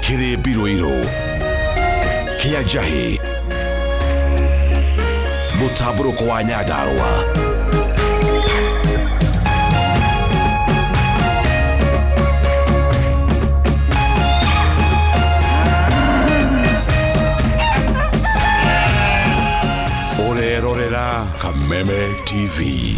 Kiri Biruiro, Kia Jahi, Mutaburo kwa Nyadarwa. Orerorera Kameme TV.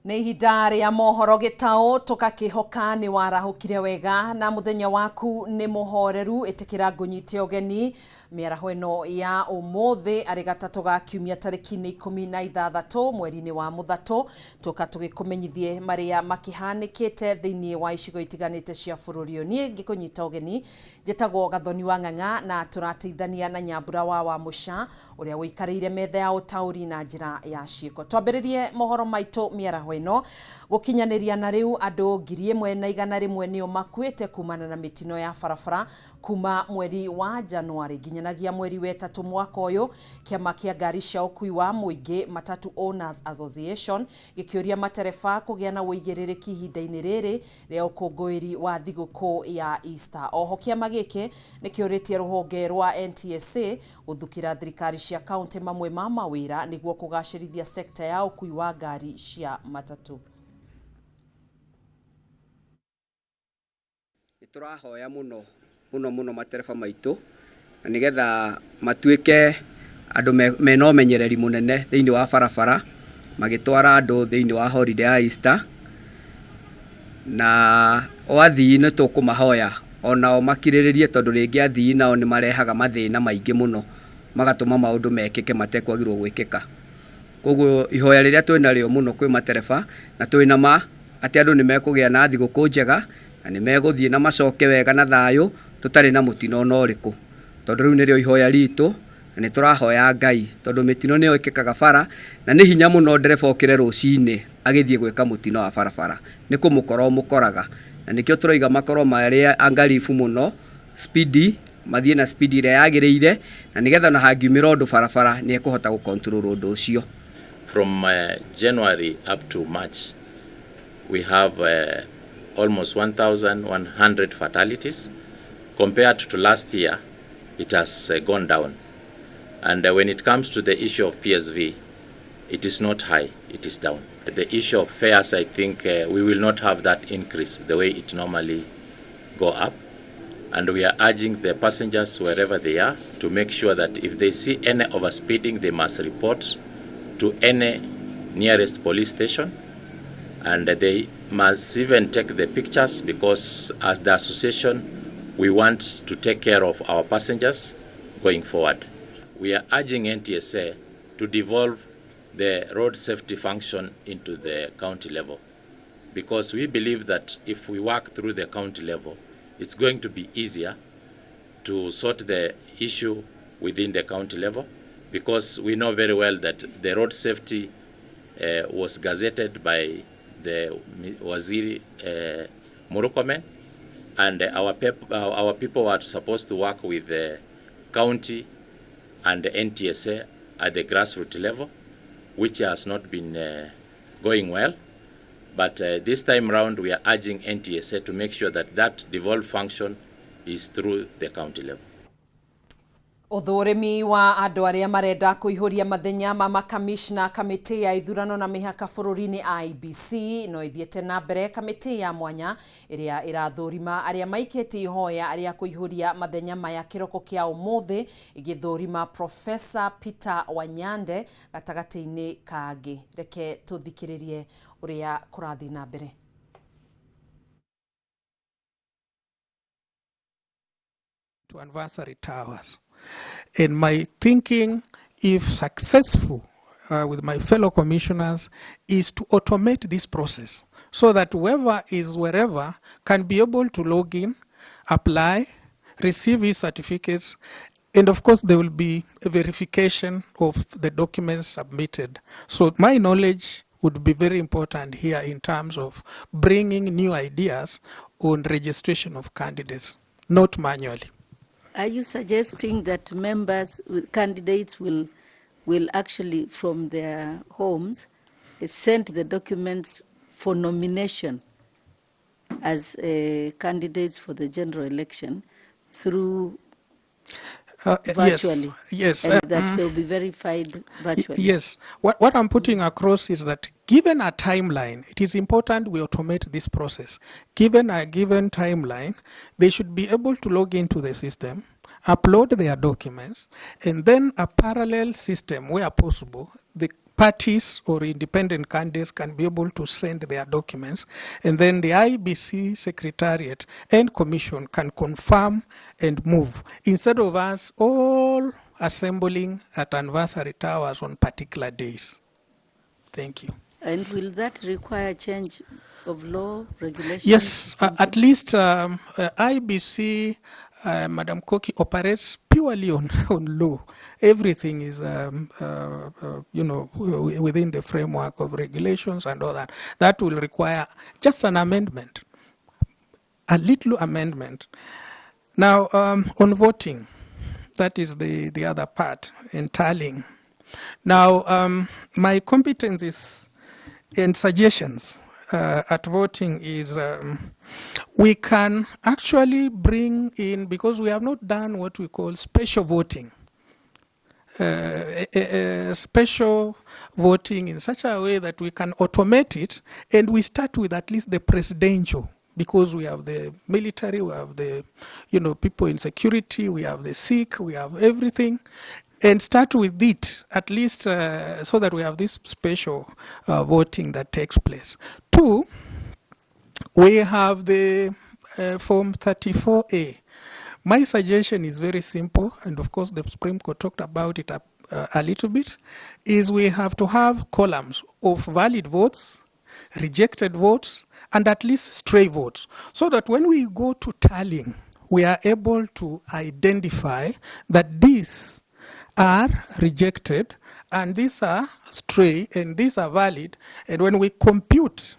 Nĩ ihinda rĩa mohoro gĩtaũ tũkakihoka nĩ warahũkire wega na mũthenya waku nĩ mũhoreru ĩtĩkĩra ngũnyite ũgeni mĩaraho ĩno ya ũmũthĩ arĩ gatatũ ga kiumia tarĩki-inĩ 16 mweri-inĩ wa mũthatũ tũka tũgĩkũmenyithie marĩa makĩhanĩkĩte thĩinĩ wa icigo itiganĩte cia bũrũri ũyũ. Niĩ ngĩkũnyita ũgeni njĩtagwo Gathoni wa Ng'ang'a na tũrateithania na Nyambura wa Mũca ũrĩa wĩikarĩire metha ya ũtaũri na njĩra ya ciĩko. Twambĩrĩrie mohoro maitũ mĩaraho ĩno gũkinyanĩria na rĩu andũ 1,100 nĩo makuĩte kumana na mĩtino ya barabara kuma mweri wa Januari nginyanagia mweri wa ĩtatũ mwaka ũyũ. Kĩama kĩa ngari cia ũkui wa mũingĩ Matatu Owners Association gĩkĩũria matereba kũgĩa na ũigĩrĩrĩki ihinda-inĩ rĩrĩ rĩa ũkũngũĩri wa thigũkũ ya Easter. Oho kĩama gĩkĩ nĩkĩũrĩtie rũhonge rwa NTSA gũthukĩra thirikari cia kaunti mamwe ma mawĩra nĩguo kũgacĩrithia sekta ya ũkui wa ngari cia matatu. Tũrahoya mũno matereba maitũ na nĩgetha matuĩke andũ mena ũmenyereri mũnene thĩinĩ wa barabara magĩtwara andũ thĩinĩ wa holiday ya Easter, na athii nĩ tũkũmahoya onao makirĩrĩrie tondũ rĩngĩ athii nao nĩ marehaga mathĩna maingĩ mũno magatũma maũndũ mekĩke matekwagĩrwo gwĩkĩka. Koguo ihoya rĩrĩa twĩnarĩo mũno kwĩ matereba na twĩna ma atĩ andũ nĩ mekũgĩa na thigũkũ njega na nĩ megũthiĩ na macoke wega na thayũ tũtarĩ na mũtino no ũrĩkũ, tondũ rĩu nĩrĩo ihoya ritũ na nĩ tũrahoya Ngai tondũ mĩtino nĩyo ĩkĩkaga bara na nĩ hinya mũno ndereba okĩre rũcinĩ agĩthiĩ gwĩka mũtino wa barabara nĩ kũmũkora mũkoraga, na nĩkĩo tũroiga makorwo marĩ angalifu mũno speed mathiĩ na speed ĩrĩa yagĩrĩire na nĩgetha na hangiumĩra ũndũ barabara nĩ ekũhota gũcontrol ũndũ ũcio. From January up to March we have almost 1,100 fatalities. Compared to last year, it has gone down. And when it comes to the issue of PSV, it is not high, it is down. The issue of fares, I think we will not have that increase the way it normally go up. And we are urging the passengers wherever they are to make sure that if they see any overspeeding, they must report to any nearest police station. And they must even take the pictures because as the association, we want to take care of our passengers going forward. We are urging NTSA to devolve the road safety function into the county level because we believe that if we work through the county level, it's going to be easier to sort the issue within the county level because we know very well that the road safety was gazetted by the Waziri Murkomen, and our people were supposed to work with the county and the NTSA at the grassroots level, which has not been going well. But this time round, we are urging NTSA to make sure that that devolved function is through the county level. Uthurimi wa andu aria marenda kuihuria mathenya ma makamishna kamiti ya ithurano na mihaka bururi-ini IBC no ithiete na mbere. Kamiti ya mwanya iria irathurima aria maikite ihoya aria kuihuria mathenya maya kiroko kia umuthi igithurima Professor Peter Wanyande gatagati-ini kangi. Reke tuthikiririe uria kurathi na mbere. To anniversary towers. And my thinking, if successful with my fellow commissioners, is to automate this process so that whoever is wherever can be able to log in, apply, receive his certificates, and of course there will be a verification of the documents submitted. So my knowledge would be very important here in terms of bringing new ideas on registration of candidates, not manually. Are you suggesting that candidates will actually from their homes send the documents for nomination as candidates for the general election through virtually? Yes. And that they'll be verified virtually? Yes. What I'm putting across is that given a timeline, it is important we automate this process. Given a given timeline, they should be able to log into the system, upload their documents, and then a parallel system where possible, the parties or independent candidates can be able to send their documents, and then the IBC Secretariat and Commission can confirm and move, instead of us all assembling at anniversary towers on particular days. Thank you. And will that require change of law, regulations? Yes, at least IBC, Madam Koki, operates purely on law. Everything is, within the framework of regulations and all that. That will require just an amendment, a little amendment. Now, on voting, that is the other part, in tallying. Now, my competencies and suggestions at voting is we can actually bring in, because we have not done what we call special voting, special voting in such a way that we can automate it, and we start with at least the presidential, because we have the military, we have the people in security, we have the sick, we have everything, and start with it at least so that we have this special voting that takes place. 2, we have the Form 34A. My suggestion is very simple, and of course the Supreme Court talked about it a little bit, is we have to have columns of valid votes, rejected votes, and at least stray votes, so that when we go to tallying, we are able to identify that these are rejected, and these are stray, and these are valid, and when we compute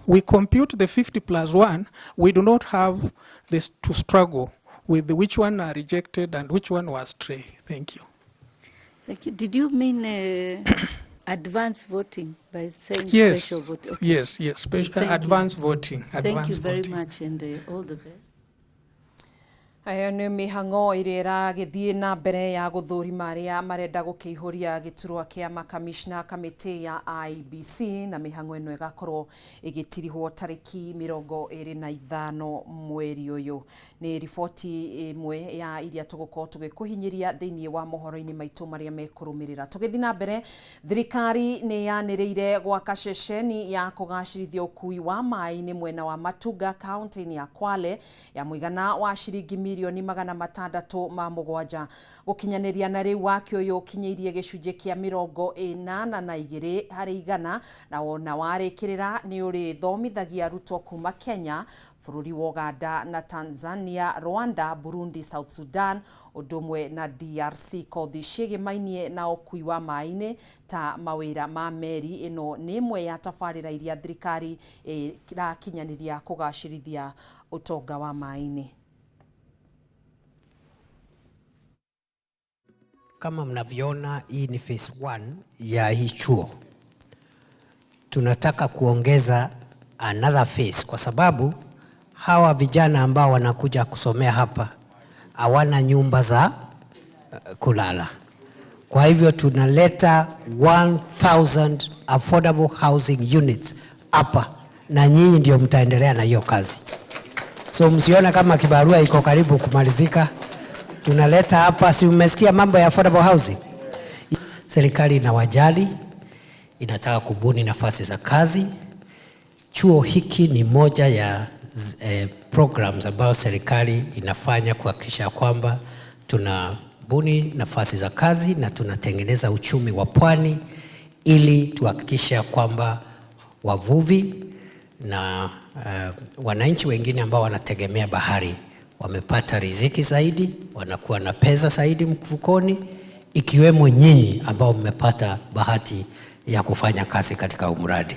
the 50 plus 1, we do not have this to struggle with which one are rejected and which one was stray. Thank you. Thank you. Did you mean advanced voting by saying yes. special voting? Okay. Yes, advanced voting. Thank you very much, and all the best. Ayo nĩ mĩhang'o ĩrĩa ĩragĩthiĩ na mbere ya gũthũrima arĩa marenda gũkĩihũria gĩturwa kĩa makamishna kamĩtĩ ya IBC, na mĩhang'o ĩno ĩgakorwo ĩgĩtirihwo tarĩki 25 mweri ũyũ. Nĩ riboti ĩmwe ya iria tũgũkorwo tũgĩkũhinyĩria thĩinĩ wa mohoro-inĩ maitũ marĩa mekũrũmĩrĩra. Tũgĩthiĩ na mbere, thirikari nĩ yanĩrĩire gwaka ceceni ya kũgacĩrithia ũkui wa maĩ-inĩ mwena wa Matuga, kaunti-inĩ ya Kwale, ya mũigana wa ciringi milioni 607 gũkinyanĩria na rĩu wakio ũyũ ũkinyĩirie gĩcunjĩ kĩa 82 harĩ igana, na wona warĩkĩrĩra nĩ ũrĩthomithagia arutwo kuma Kenya, bũrũri wa Uganda na Tanzania, Rwanda, Burundi, South Sudan, ũndũ ũmwe na DRC kothi ciĩgĩmainie na ũkui wa maĩ-inĩ ta mawĩra ma meri. Ĩno nĩ ĩmwe ya tabarĩra iria thirikari ĩrakinyanĩria kũgacĩrithia ũtonga wa maĩ-inĩ. Kama mnavyoona, hii ni phase 1 ya hii chuo. Tunataka kuongeza another phase kwa sababu hawa vijana ambao wanakuja kusomea hapa hawana nyumba za kulala. Kwa hivyo tunaleta 1000 affordable housing units hapa, na nyinyi ndio mtaendelea na hiyo kazi. So msiona kama kibarua iko karibu kumalizika. Tunaleta hapa, si umesikia mambo ya affordable housing? Serikali inawajali, inataka kubuni nafasi za kazi. Chuo hiki ni moja ya programs ambayo serikali inafanya kuhakikisha kwamba tunabuni nafasi za kazi na tunatengeneza uchumi wa pwani, ili tuhakikisha kwamba wavuvi na wananchi wengine ambao wanategemea bahari wamepata riziki zaidi, wanakuwa na pesa zaidi mfukoni, ikiwemo nyinyi ambao mmepata bahati ya kufanya kazi katika umradi.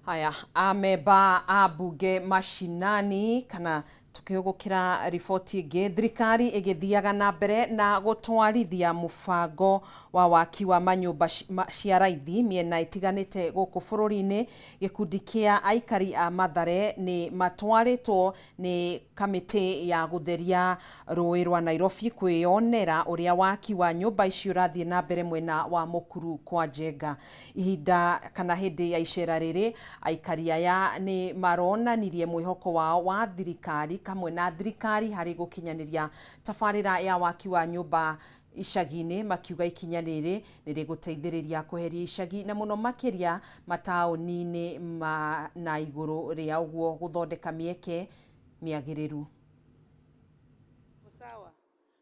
Haya, ameba abunge mashinani kana tukihugukira riboti ingi, thirikari igithiaga na mbere na gutwarithia mubango wa waki wa manyumba cia raithi miena itiganite guku bururi-ini. Gikundi kia aikari a Mathare ni matwaritwo ni kamiti ya gutheria rũĩ rwa Nairobi kwionera uria waki wa nyumba icio urathie na mbere mwena wa Mukuru kwa Njenga. Ihinda kana hindi ya icera riri, aikari aya ni maronanirie mwihoko wao wa thirikari kamwe na thirikari hari gukinyaniria tabarira ya waki wa nyumba icagi-ini, makiuga ikinya riri niriguteithiriria kuheria icagi na muno makiria mataoni-ini na iguru ria uguo guthondeka mieke miagiriru. Sawa.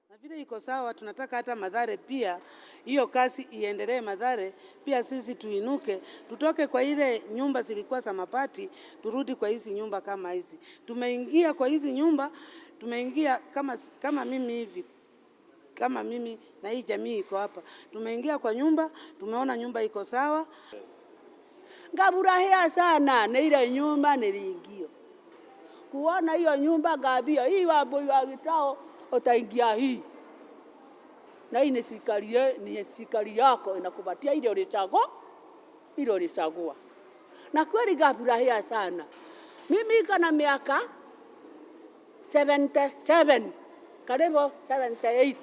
Na vile iko sawa, tunataka hata Mathare pia hiyo kazi iendelee. Mathare pia sisi tuinuke, tutoke kwa ile nyumba zilikuwa za mabati, turudi kwa hizi nyumba kama hizi. Tumeingia kwa hizi nyumba, tumeingia kama mimi hivi. Kama mimi na hii jamii iko hapa. Tumeingia kwa nyumba, tumeona nyumba iko sawa. Ngaburahia sana na ile nyumba niliingio. Kuona hiyo nyumba ngabia hii wabo ya gitao utaingia hii. Na hii ni sikali yako inakupatia ile ulichagua. Na kweli ngaburahia sana. Mimi kana miaka 77, karibu 78.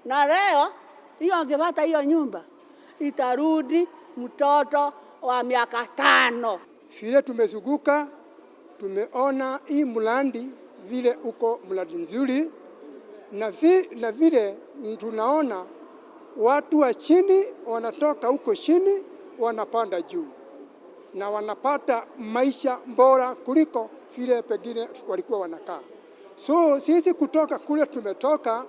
Na leo hiyo angepata hiyo nyumba itarudi mtoto wa miaka 5. Vile tumezunguka, tumeona hii mlandi vile uko mlandi mzuri, na vile tunaona watu wa chini wanatoka huko chini wanapanda juu na wanapata maisha bora kuliko vile pengine walikuwa wanakaa. So sisi kutoka kule tumetoka,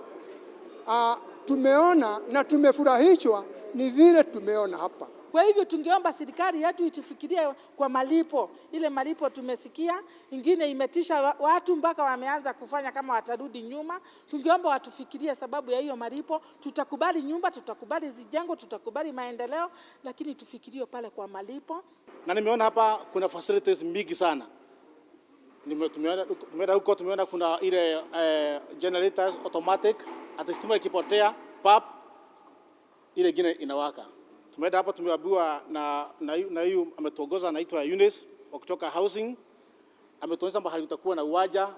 tumeona na tumefurahishwa ni vile tumeona hapa. Kwa hivyo tungeomba serikali yetu itifikirie kwa malipo. Ile malipo tumesikia, ingine imetisha watu mpaka wameanza kufanya kama watarudi nyuma. Tungeomba watufikirie sababu ya hiyo malipo. Tutakubali nyumba, tutakubali zijengo, tutakubali maendeleo, lakini tufikirie pale kwa malipo. Na nimeona hapa kuna facilities mingi sana. Tumeona kuna ile generators automatic, hata stima ikipotea pap ile ingine inawaka. Tumeenda hapa tumeambiwa na hiyo ametuongoza anaitwa Eunice kutoka housing, ametuonyesha mahali utakuwa na uwanja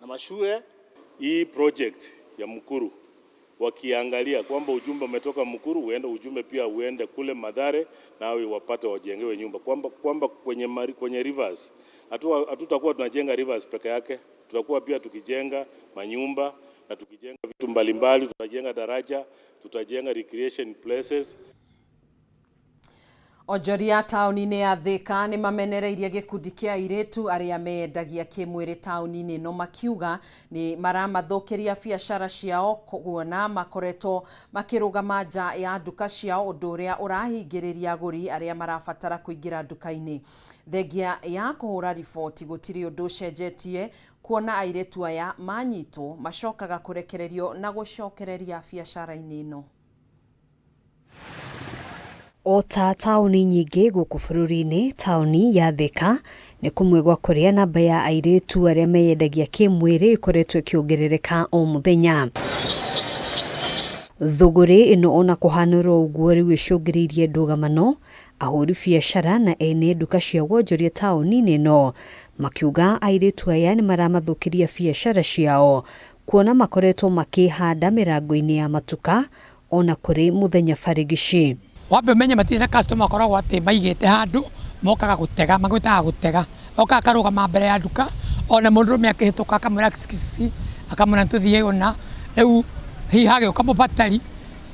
na mashule. Hii project ya Mukuru wakiangalia kwamba ujumbe umetoka Mukuru, uende ujumbe pia uende kule Mathare na wapate wajengewe nyumba, kwamba kwenye rivers hatutakuwa tunajenga rivers peke yake, tutakuwa pia tukijenga manyumba na tukijenga vitu mbalimbali, tutajenga daraja, tutajenga recreation places. Onjoria tauni-ini ya Thika ni mamenereirie gikundi kia airetu aria mendagia kimwiri tauni-ini no makiuga ni maramathukiria biacara ciao kuona makoretwo makirugama nja ya nduka ciao, undu uria urahingiriria aguri aria marabatara kuingira nduka-ini. Thengia ya kuhura riboti gutiri undu cenjetie, kuona airetu aya manyitwo macokaga kurekererio na gucokereria biacara-ini ino. O ta tauni nyingĩ gũkũ bũrũri-inĩ, tauni ya Thika nĩ kũmwe gwa kũrĩa namba ya airĩtu arĩa meyendagia kĩmwĩrĩ ĩkoretwo ĩkĩongerereka o mũthenya. Thũgũrĩ ĩno ona kũhanĩrwo ũguo rĩu ĩcũngĩrĩirie ndũgamano, ahũri biacara na ene nduka cia wonjoria tauni-inĩ ĩno makiuga airĩtu aya nĩ maramathũkĩria biacara ciao, kuona makoretwo makihanda mirango-ini ya matuka ona kuri muthenya barigici. Wambe menye matire na customer koragwo ati maigite handu mokaga gutega magwitaga gutega oka akarugama mbere ya nduka ona mundurume akihituka akamwira kisi akamwira tuthie ona riu hihage ukamubatari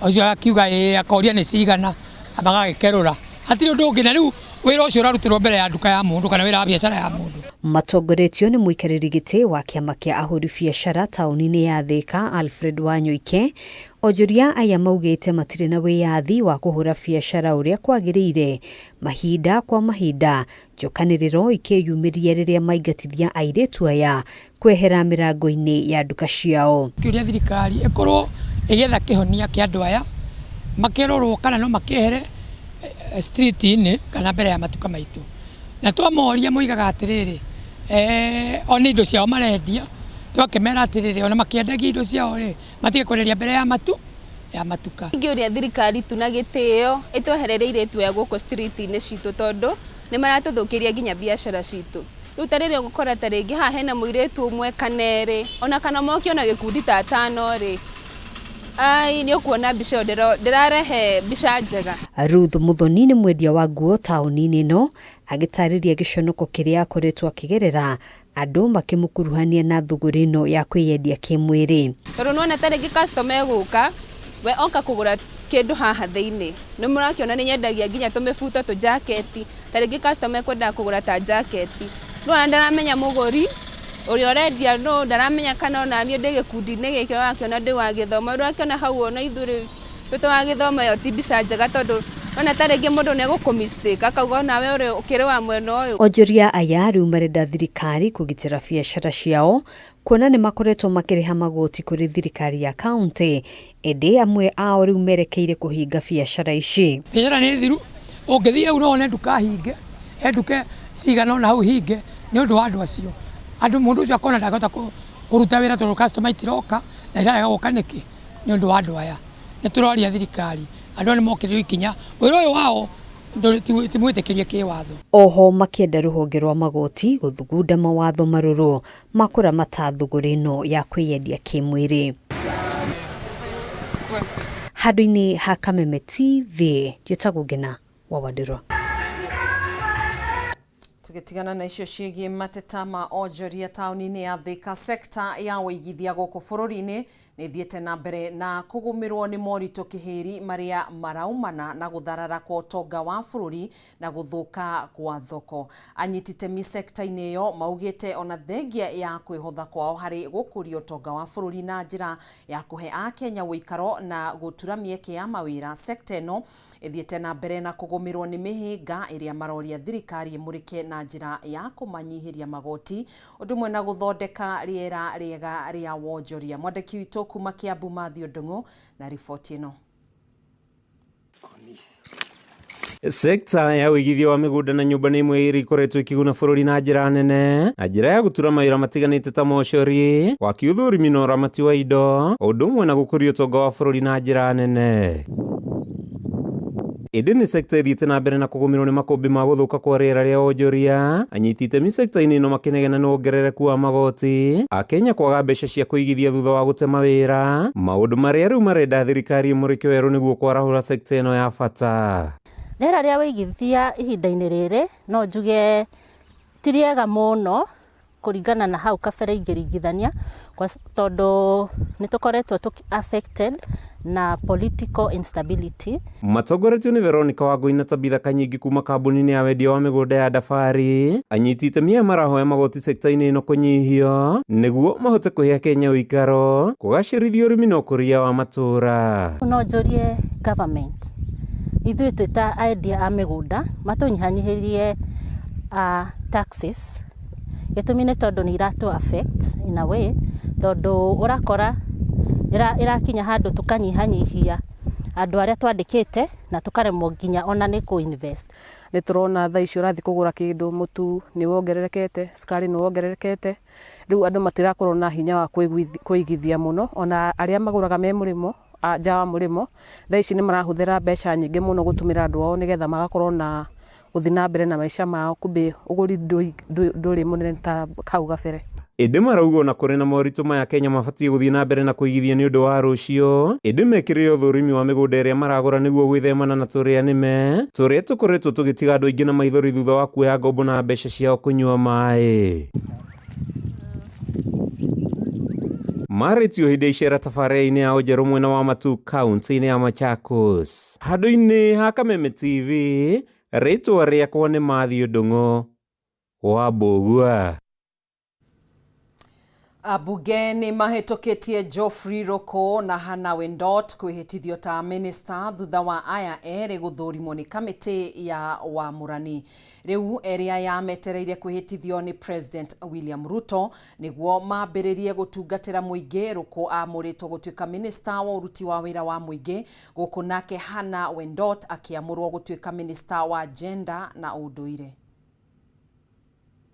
ucio akiuga akoria ni cigana amagagikerura hatire undu ungi na riu wira ucio urarutirwo mbere ya nduka ya mundu kana wira wa biacara ya mundu. Matongoretio ni muikariri giti wa kiama kia ahuri biacara tauni-ini ya Thika Alfred Wanyoike. Onjoria aya maugite matire na wiyathi wa kuhura biacara uria kwagirire mahinda kwa mahinda, njokaniriro ikiyumiria riria maingatithia airetu aya kwehera mirango-ini ya nduka ciao. Kiuria thirikari ikorwo igetha kihonia kia andu aya makirorwo kana no makehere street-ini kana mbere ya matuka maitu, na twamoria moigaga atiriri ona indo ciao marendia twakemera atiriri ona makiendagia indo ciao ri matige kwereria mbere ya matuka. Ngiuria thirikari tuna gitio itweherereire tu ya guko street-ini citu tondu ni maratuthukiria nginya biacara citu. Riu tarire gukora taringi ha hena muiretu umwe kanere ona kana moki ona gikundi ta 5 ri ai ni ukuona mbica ndirarehe mbica njega. Ruth Muthoni ni mwendia wa nguo tauni-ini no agitariria giconoko kiria akoretwo akigerera andu makimukuruhania na thuguri no ya kwiyendia kimwiri. Tondu nona taringi customer eguka we oka kugura kindu haha thiini ni murakiona ni nyendagia nginya tumibuto tu jacket taringi customer kwenda kugura ta jacket no ndaramenya muguri uria urendia no ndaramenya kana ona ni ndi gikundi-ini giki wakiona ndi wa githomo urakiona hau ona ithuri tuto wa githomo yo ti mbica njega tondu ona taringi mundu ni gukumistake akauga nawe uri ukiri wa mwena uyu. Onjoria aya riu marenda thirikari kugitira biacara ciao kuona ni makoretwo makiriha magoti kuri thirikari ya county ende amwe ao riu merekeire kuhinga biacara ici. Biacara ni thiru ungithie u no one nduka hinge enduke cigana ona hau hinge ni undu wa andu acio andu mundu ucio akona ndagota kuruta wira tondu customer itiroka na iraga guka niki ni undu wa andu aya. Ni turoria thirikari andu ni mokiririo ikinya wira uyu wao timwitikirie kiwatho. Oho makienda ruhonge rwa magoti guthugunda mawatho maruru makura matathuguri no ya kwiyendia kimwiri. Handu-ini ha Kameme TV njitagwo Ngina wa Wadiro. Tugitigana na icio ciĩgiĩ mateta ma onjoria tauni-ini ya Thika, sekta ya ũigithia gũkũ bũrũri-inĩ nĩ thiĩte na mbere na kũgũmĩrwo nĩ moritũ kĩhĩri marĩa maraumana na gũtharara kwa ũtonga wa bũrũri na gũthũka kwa thoko. Anyiti itemi sekta-inĩ ĩyo maugĩte ona thengia ya kwĩhotha kwao harĩ gũkũria ũtonga wa bũrũri na njĩra ya kũhe Akenya ũikaro na gũtura mĩeke ya mawĩra, sekta ĩno ĩthiĩte na mbere na kũgũmĩrwo nĩ mĩhĩnga ĩrĩa maroria thirikari ĩmũrĩke na njĩra ya kũmanyihiria magoti ũndũ ũmwe na gũthondeka rĩera rĩega rĩa wonjoria. Mwandĩki witũ kuma Kiambu Mathio Ndung'u na riboti ĩno. Sekta ya ũigithia wa mĩgũnda na nyũmba nĩ imwe iria ikoretwo ikĩguna bũrũri na njĩra nene na njĩra ya gũtura mawĩra matiganĩte ta mochori, waki ũthũrimi na ũramati wa indo, ũndũ ũmwe na gũkũria ũtonga wa bũrũri na njĩra nene. Ĩndĩ nĩ sekta ĩthiĩte na mbere na kũgũmĩrwo nĩ makũmbĩ ma gũthũka kwa rĩera rĩa wonjoria, anyiti itemi sekta-inĩ ĩno makĩnegena nĩ wongerereku wa magoti, Akenya kwaga mbeca cia kũigithia thutha wa gũte mawĩra, maũndũ marĩa rĩu marenda thirikari ĩmũrĩke werũ nĩguo kwarahũra sekta ĩno ya bata. Rĩera rĩa wĩigithia ihinda-inĩ rĩrĩ no njuge ti rĩega mũno kũringana na hau kabere ingĩringithania tondũ nĩ tũkoretwo affected na political instability. Matongoretio nĩ Veronica Wangui na Tabitha Kanyingi kuma kambuni-inĩ ya wendia wa mĩgũnda ya Dafari, anyiti itemi marahoya magoti sekta-inĩ ĩno kũnyihio nĩguo mahote kũhe Akenya ũikaro, kũgacĩrithia ũrĩmi na ũkũria wa matũũra. No njũrie government ithuĩ twĩ ta endia a mĩgũnda matũnyihanyihĩrie taxes, gĩtũmi nĩ tondũ nĩ iratũ affect in a way tondũ ũrakora irakinya handũ tukanyihanyihia andũ arĩa twandĩkĩte na tukaremwo nginya ona nĩ ku-invest. Nĩ tũrona thaa ici ũrathi kũgũra kĩndũ, mũtu nĩ wongererekete, cukari nĩ wongererekete, rĩu andũ matirakorwo na hinya wa kũigithia mũno, ona arĩa magũraga me mũrĩmo nja wa mũrĩmo thaa ici nĩ marahũthĩra mbeca nyingĩ mũno gũtũmĩra andũ ao nĩgetha magakorwo na gũthiĩ na mbere na maica mao, kumbe ũgũri ndũrĩ mũnene ta hau gabere. ĩndĩ marauga na kũrĩ na moritũ maya Kenya mabatie gũthiĩ na mbere na kũigithia nĩ ũndũ wa rũciũ, ĩndĩ mekĩrĩre ũthũrimi wa mĩgũnda ĩrĩa maragũra nĩguo gwĩthemana na tũrĩa nĩme tũrĩa tũkoretwo tũgĩtiga andũ aingĩ na maithori thutha wa kuoya ngombo na mbeca ciao kũnyua maĩ. Marĩtio hĩndĩ icera tabarĩra-inĩ ya Ũjerũ mwena wa Matu kaunti-inĩ ya Machakos. Handũ-inĩ ha Kameme TV, rĩtwa rĩakwa nĩ Mathiũ Ndũng'ũ wa Mbũgua. Abunge nĩ mahĩtũkĩtie Geoffrey Ruku na Hannah Wendot kwĩhĩtithio ta minista thutha wa aya erĩ gũthũrimwo nĩ kamĩtĩ ya wamũrani. Rĩu ĩrĩa yametereire kwĩhĩtithio nĩ President William Ruto nĩguo mambĩrĩrie gũtungatĩra mũingĩ. Ruku amũrĩtwo gũtuĩka minista wa ũruti wa wĩra wa mũingĩ, gũkũ nake Hannah Wendot akĩamũrwo gũtuĩka minista wa gender na ũndũire.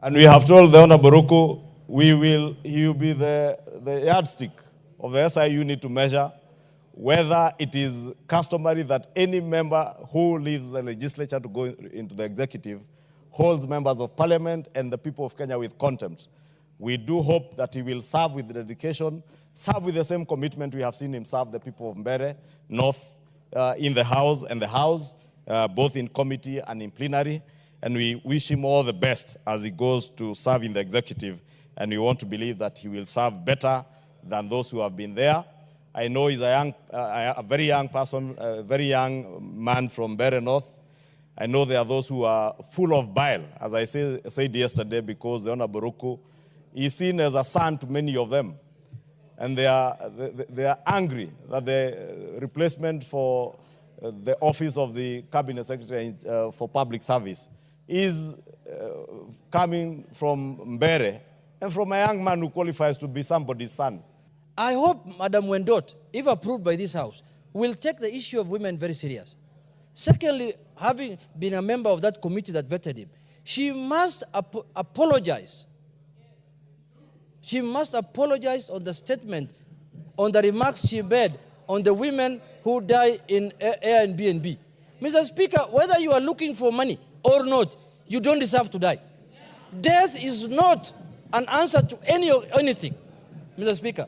And we have told the Honorable Ruku he will be the yardstick of the SI unit to measure whether it is customary that any member who leaves the legislature to go into the executive holds members of parliament and the people of Kenya with contempt. We do hope that he will serve with dedication, serve with the same commitment we have seen him serve the people of Mbere North in the House and the House, both in committee and in plenary. And we wish him all the best as he goes to serve in the executive. And we want to believe that he will serve better than those who have been there. I know he's a very young person, a very young man from Mbere North. I know there are those who are full of bile, as I said yesterday, because the Honorable Ruku is seen as a son to many of them. And they are angry that the replacement for the office of the Cabinet Secretary for Public Service is coming from Mbere, and from a young man who qualifies to be somebody's son. I hope Madam Wendot, if approved by this House, will take the issue of women very serious. Secondly, having been a member of that committee that vetted him, she must apologize. She must apologize on the statement, on the remarks she made on the women who die in Airbnb. Mr. Speaker, whether you are looking for money or not, you don't deserve to die. Death is not an answer to anything, Mr. Speaker.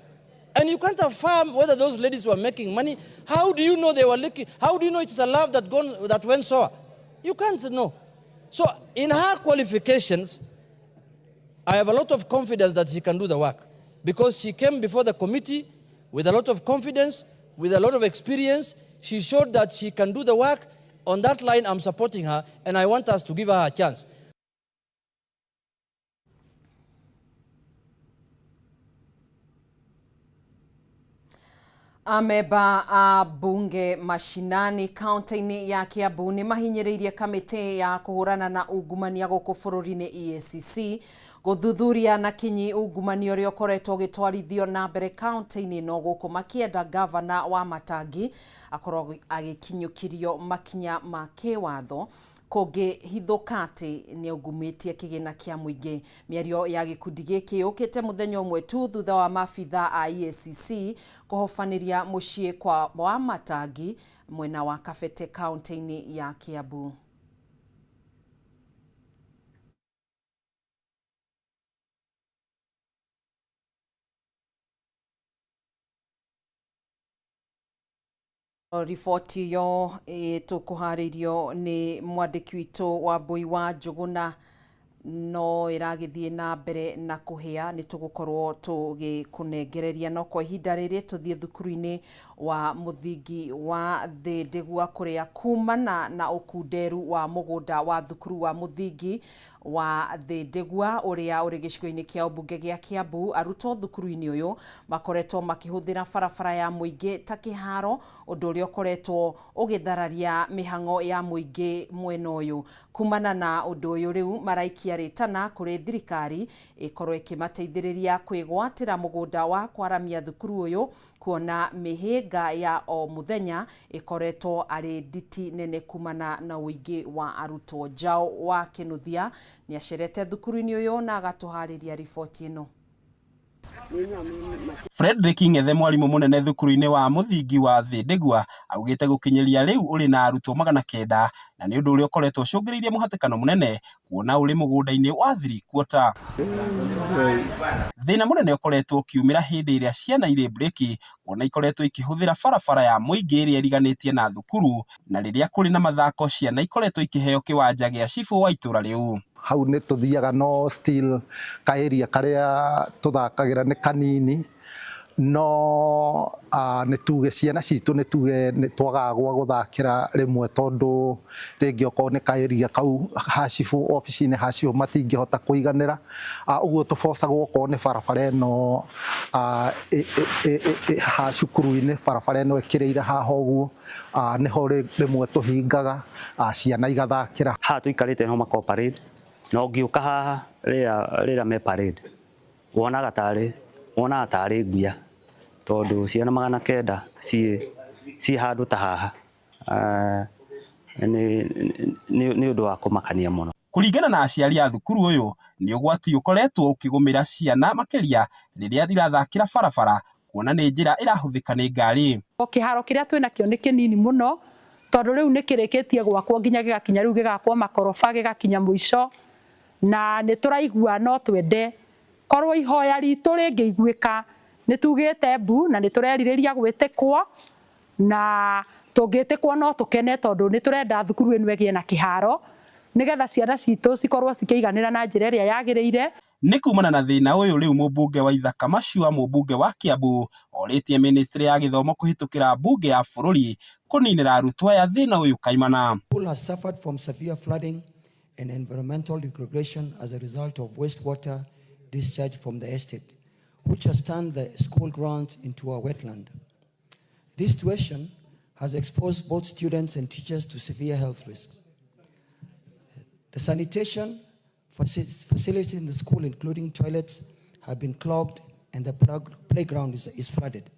And you can't affirm whether those ladies were making money. How do you know they were looking? How do you know it's a love that went sour? You can't know. So in her qualifications, I have a lot of confidence that she can do the work, because she came before the committee with a lot of confidence, with a lot of experience. She showed that she can do the work. On that line, I'm supporting her, and I want us to give her a chance. Ameba a bunge mashinani kaunti-inĩ ya Kiambu nĩ mahinyĩrĩirie kamĩtĩ ya kũhũrana na ungumania gũkũ bũrũri-inĩ EACC gũthuthuria na kinyi ungumania ũrĩa ũkoretwo ũgĩtwarithio na mbere kaunti-inĩ ĩno, gũkũ makĩenda gavana wa Matangi akorwo agĩkinyũkirio makinya ma kĩwatho kũngĩhithũka atĩ nĩ ungumĩtie kĩgĩna kĩa mũingĩ. Mĩario ya gĩkundi gĩkĩ yũkĩte mũthenya ũmwe tu thutha wa maabitha a EACC kũhobanĩria mũciĩ wa Matangi mwena wa Kabete kaunti-inĩ ya Kiambu. Riboti yo tukuharirio ni mwandiki witũ wa Mbui wa Njuguna no iragithie na mbere na kuhia. Ni tugukorwo tugikunengereria no kwa ihinda rĩrĩ tuthie thukuru-inĩ wa muthingi wa Thĩndĩgua kuria kumana na ukunderu wa mugunda wa thukuru wa muthingi wa Thĩndĩgua uria uri gicigo-inĩ kia ubunge gia Kiambu. Arutwo thukuru-inĩ uyu makoretwo makihũthĩra barabara ya mũingĩ ta kĩharo, ũndũ ũrĩa ũkoretwo ũgĩthararia mĩhang'o ya mũingĩ mwena ũyũ. Kumana na ũndũ ũyũ rĩu maraikia rĩtana kũrĩ thirikari ĩkorwo ĩkĩmateithĩrĩria kwĩgwatĩra mũgũnda wa kwaramia thukuru ũyũ, kuona mĩhĩnga ya o mũthenya ĩkoretwo arĩ nditi nene kumana na ũingĩ wa arutwo. Njaũ wa Kĩnuthia nĩ acerete thukuru-inĩ ũyũ na agatũharĩria riboti ĩno. Frederick Ng'ethe mwarimu munene thukuru-inĩ wa muthingi wa Thĩndĩgua augĩte gũkinyĩria rĩu ũrĩ na arutwo 900 na nĩ ũndũ ũrĩa ũkoretwo ũcũngĩrĩirie mũhatĩkano mũnene kuona ũrĩ mũgũnda-inĩ wa 3/4. Thĩna mũnene ũkoretwo ũkiumĩra hĩndĩ ĩrĩa ciana irĩ breki kuona ikoretwo ikĩhũthĩra barabara ya mũingĩ ĩrĩa ĩriganĩtie na thukuru, na rĩrĩa kũrĩ na mathako ciana ikoretwo ikĩheo kĩwanja gĩa cibũ wa itũra rĩu. Hau nĩ tũthiaga no still ka area karĩa tũthakagĩra nĩ kanini, no nĩ tuge ciana citũ nĩ tuge nĩ twagaga gwa gũthakĩra rĩmwe tondũ rĩngĩ okorwo nĩ ka area kau ha cibũ obici-inĩ ha cibũ matingĩhota kũiganĩra, ũguo tũbocagwo okorwo nĩ barabara ĩno ha cukuru-inĩ barabara ĩno ĩkĩrĩire haha ũguo nĩho rĩmwe tũhingaga ciana igathakĩra. Haha tũikarĩte no mako parade na ũngĩũka haha rĩrĩa me parade wonaga tarĩ nguya tondũ ciana 900 ciĩ handũ ta haha nĩ ũndũ wa kũmakania mũno. Kũringana na aciari a thukuru ũyũ nĩ ũgwati ũkoretwo ũkĩgũmĩra ciana makĩria rĩrĩa irathakĩra barabara kuona nĩ njĩra ĩrahũthĩka nĩ ngari. Kĩharo kĩrĩa twĩnakĩo nĩ kĩnini mũno tondũ rĩu nĩ kĩrĩkĩtie gwakwo nginya gĩgakinya rĩu gĩgakwo makoroba gĩgakinya mũico, na nĩ tũraigua no twende korwo ihoya ritũ rĩngĩiguĩka nĩ tugĩte mbu na nĩ tũrerirĩria gwĩtĩkwo, na tũngĩtĩkwo no tũkene tondũ nĩ tũrenda thukuru ĩno ĩgĩe na kĩharo nĩgetha ciana citũ cikorwo cikĩiganĩra na njĩra ĩrĩa yagĩrĩire. Nĩ kumana na thĩna ũyũ rĩu mũmbunge wa Ithaka Macua mũmbunge wa Kiambu orĩtie ministry ya gĩthomo kũhĩtũkĩra mbunge ya bũrũri kũninĩra arutwo aya thĩna ũyũ kaimana. People have suffered from severe flooding and environmental degradation as a result of wastewater discharge from the estate, which has turned the school grounds into a wetland. This situation has exposed both students and teachers to severe health risks. The sanitation facilities in the school, including toilets, have been clogged and the playground is flooded,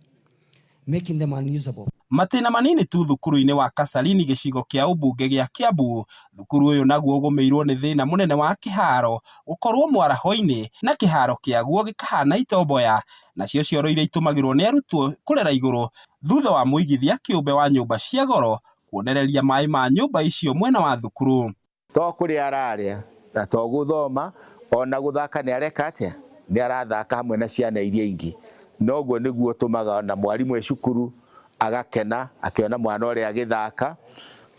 making them unusable. Matĩna manini tu thukuru-inĩ wa Kasarini gĩcigo kĩa ũmbunge gĩa Kiambu, thukuru ũyũ naguo ũgũmĩirwo nĩ thĩna mũnene wa kĩharo gũkorwo mwaraho-inĩ na kĩharo kĩaguo gĩkahana itomboya, nacio cioro iria itũmagĩrwo nĩ arutwo kũrera igũrũ thutha wa mũigithia kĩũmbe wa nyũmba cia goro kuonereria maĩ ma nyũmba icio mwena wa thukuru. To kũrĩa ararĩa na to gũthoma ona gũthaka nĩ areka atĩa, nĩ arathaka hamwe na ciana iria ingĩ, noguo nĩguo ũtũmaga na mwarimũ cukuru agakena akĩona mwana ũrĩa agĩthaka,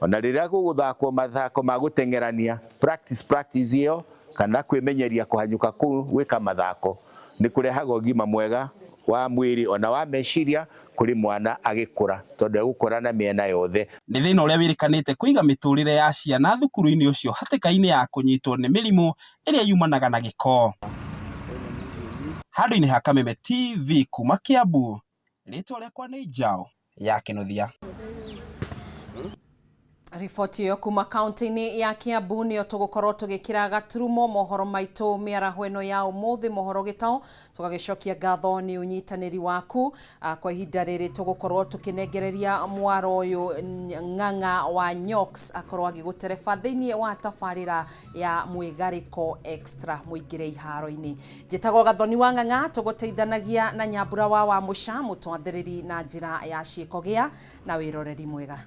ona rĩrĩa gũgũthakwo mathako ma gũteng'erania practice ĩyo kana kwĩmenyeria kũhanyũka kũu gwĩka mathako nĩ kũrehaga ũgima mwega wa mwĩrĩ ona wa meciria kũrĩ mwana agĩkũra tondũ egũkũra na mĩena yothe. Nĩ thĩna ũrĩa wĩrĩkanĩte kũiga mĩtũrĩre ya ciana thukuru-inĩ ũcio hatĩka-inĩ ya kũnyitwo nĩ mĩrimũ ĩrĩa yumanaga na gĩko. Handũ-inĩ ha Kameme TV kuma Kiambu, rĩtwa rĩakwa nĩ Njao ya Kĩnuthia. Riboti ĩyo kuma kaunti-inĩ ya Kiambu nĩyo tũgũkorwo tũgĩkĩra gaturumo mohoro maitũ mĩaraho ĩno ya ũmũthĩ mohoro gĩtao, tũgagĩcokia ngatho nĩ ũnyitanĩri waku. Kwa ihinda rĩrĩ tũgũkorwo tũkĩnengereria mwaro ũyũ Ng'ang'a wa Nyoks akorwo agĩgũtereba thĩinĩ wa tabarĩra ya Mwĩgarĩko Extra mũingĩre iharo-inĩ. Njĩtagwo Gathoni wa Ng'ang'a, tũgũteithanagia na Nyambura wa Mũca mũtwathĩrĩri na njĩra ya ciĩko gĩa na wĩroreri mwega.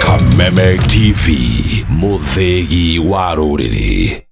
Kameme TV, mũthĩgi wa rũrĩrĩ.